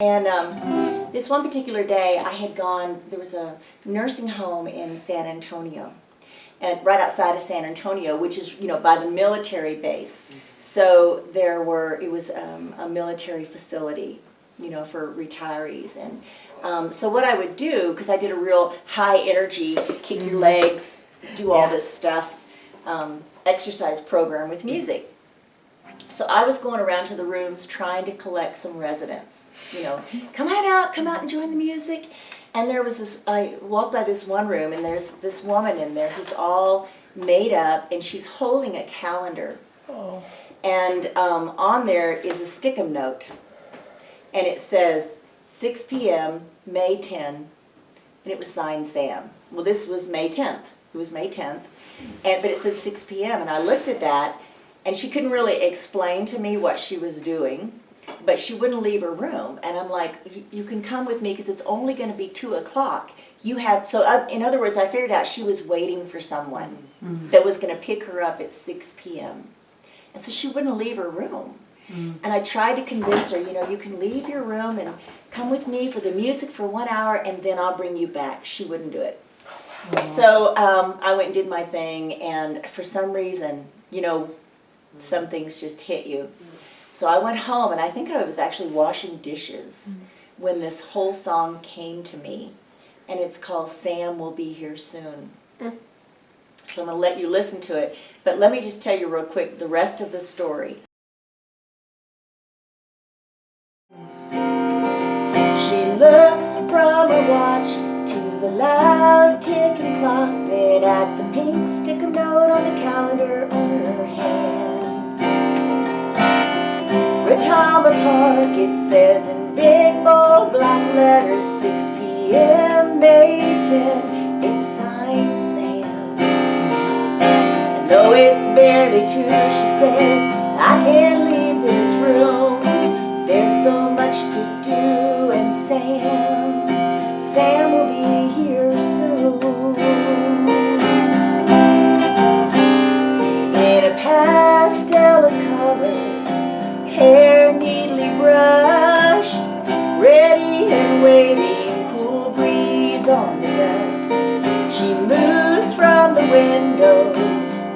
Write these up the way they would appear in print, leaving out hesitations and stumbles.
And this one particular day, I had gone, there was a nursing home in San Antonio, and right outside of San Antonio, which is, by the military base. So it was a military facility, for retirees. And so what I would do, because I did a real high energy, kick your legs, do all this stuff, exercise program with music. So I was going around to the rooms trying to collect some residents, come out and join the music. And there was I walked by this one room, and there's this woman in there who's all made up, and she's holding a calendar. Oh. And on there is a stick-em note, and it says 6 p.m., May 10, and it was signed Sam. Well, this was May 10th. It was May 10th, but it said 6 p.m., and I looked at that, and she couldn't really explain to me what she was doing, but she wouldn't leave her room. And I'm like, you can come with me because it's only going to be 2 o'clock. In other words, I figured out she was waiting for someone that was going to pick her up at 6 p.m. And so she wouldn't leave her room. And I tried to convince her, you can leave your room and come with me for the music for 1 hour, and then I'll bring you back. She wouldn't do it. So I went and did my thing, and for some reason, some things just hit you. So I went home, and I think I was actually washing dishes when this whole song came to me. And it's called Sam Will Be Here Soon. So I'm going to let you listen to it. But let me just tell you real quick the rest of the story. She looks from her watch to the loud ticking clock, then at the pink stick-em note on the calendar on her hand. Retama Park, it says in big bold black letters, 6 p.m., May 10, it's signed Sam. And though it's barely 2, she says, I can't leave this room. There's so much to do, and Sam will be here soon. In a pastel of colors, hair neatly brushed, ready and waiting, cool breeze on the dust. She moves from the window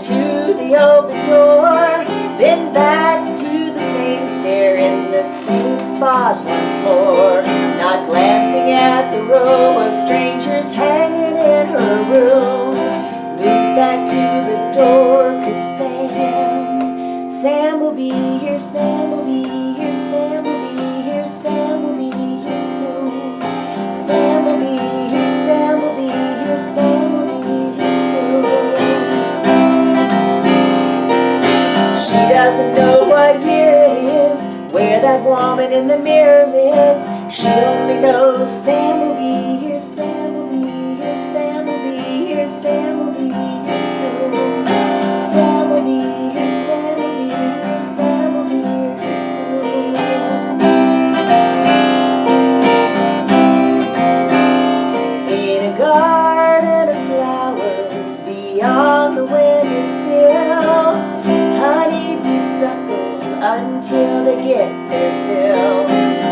to the open door, then back to the same stair in the same spot once more, not glancing at the row of strangers hanging in her room. Moves back to the door, 'cause Sam will be here, Sam will be here, Sam will be here, Sam will be here soon. Sam will be here, Sam will be here, Sam will be here soon. She doesn't know what year it is, where that woman in the mirror lives. She only knows Sam will be here, Sam will be here, Sam will be here, Sam will be here soon. Sam will be here, Sam will be here, Sam will be here soon. In a garden of flowers beyond the windowsill, honeybees suckle until they get their fill.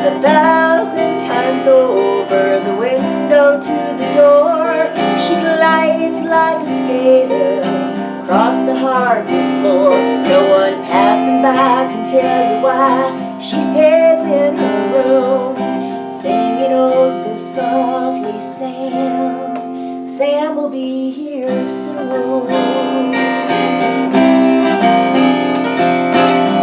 1,000 times over the window to the door, she glides like a skater across the hardwood floor. No one passing by can tell you why she stays in her room, singing oh so softly, Sam will be here soon.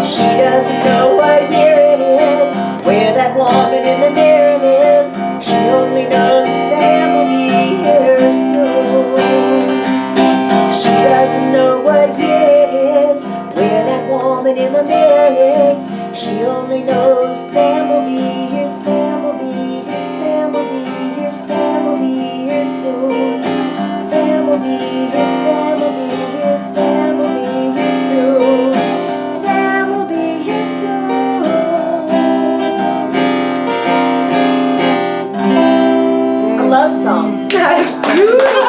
She doesn't know what year it is, where that woman in the mirror lives. She only knows that Sam will be here soon. She doesn't know what year it is, where that woman in the mirror lives. She only knows Sam will be here, Sam will be here, Sam will be here, Sam will be here soon. Sam will be here, Sam will be here, Sam will be here soon. Sam will be here soon. A love song. That's beautiful.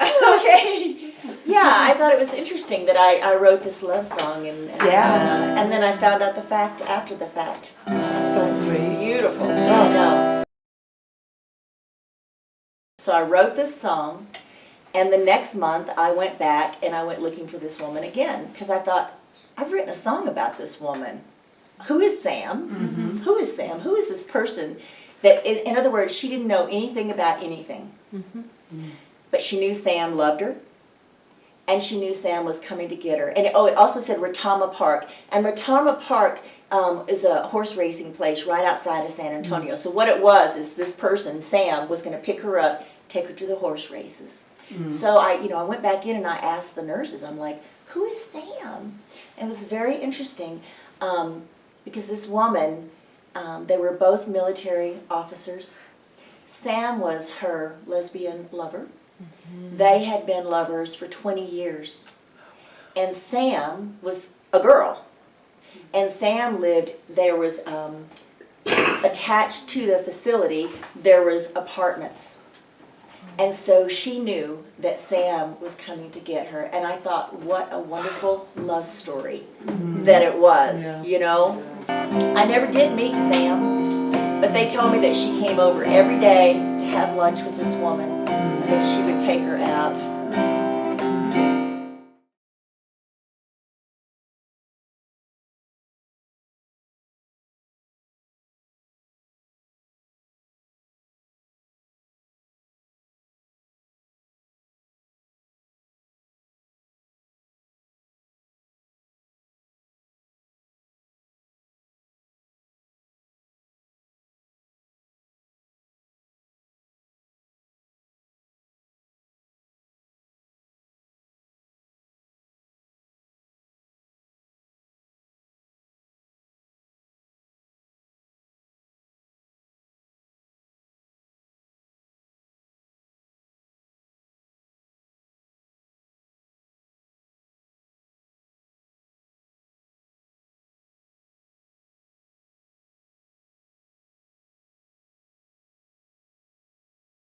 Okay. Yeah, I thought it was interesting that I wrote this love song, and then I found out the fact after the fact. So sweet. Beautiful. I know. So I wrote this song, and the next month I went back and I went looking for this woman again, because I thought, I've written a song about this woman. Who is Sam? Mm-hmm. Who is Sam? Who is this person? That, in other words, she didn't know anything about anything. Mm-hmm. But she knew Sam loved her, and she knew Sam was coming to get her. And it also said Retama Park. And Retama Park is a horse racing place right outside of San Antonio. So what it was is this person, Sam, was going to pick her up, take her to the horse races. So I went back in and I asked the nurses, I'm like, who is Sam? And it was very interesting because this woman, they were both military officers. Sam was her lesbian lover. They had been lovers for 20 years. And Sam was a girl. And Sam lived, there was, attached to the facility, there was apartments. And so she knew that Sam was coming to get her. And I thought, what a wonderful love story that it was, you know. I never did meet Sam, but they told me that she came over every day to have lunch with this woman, and that she would take her out.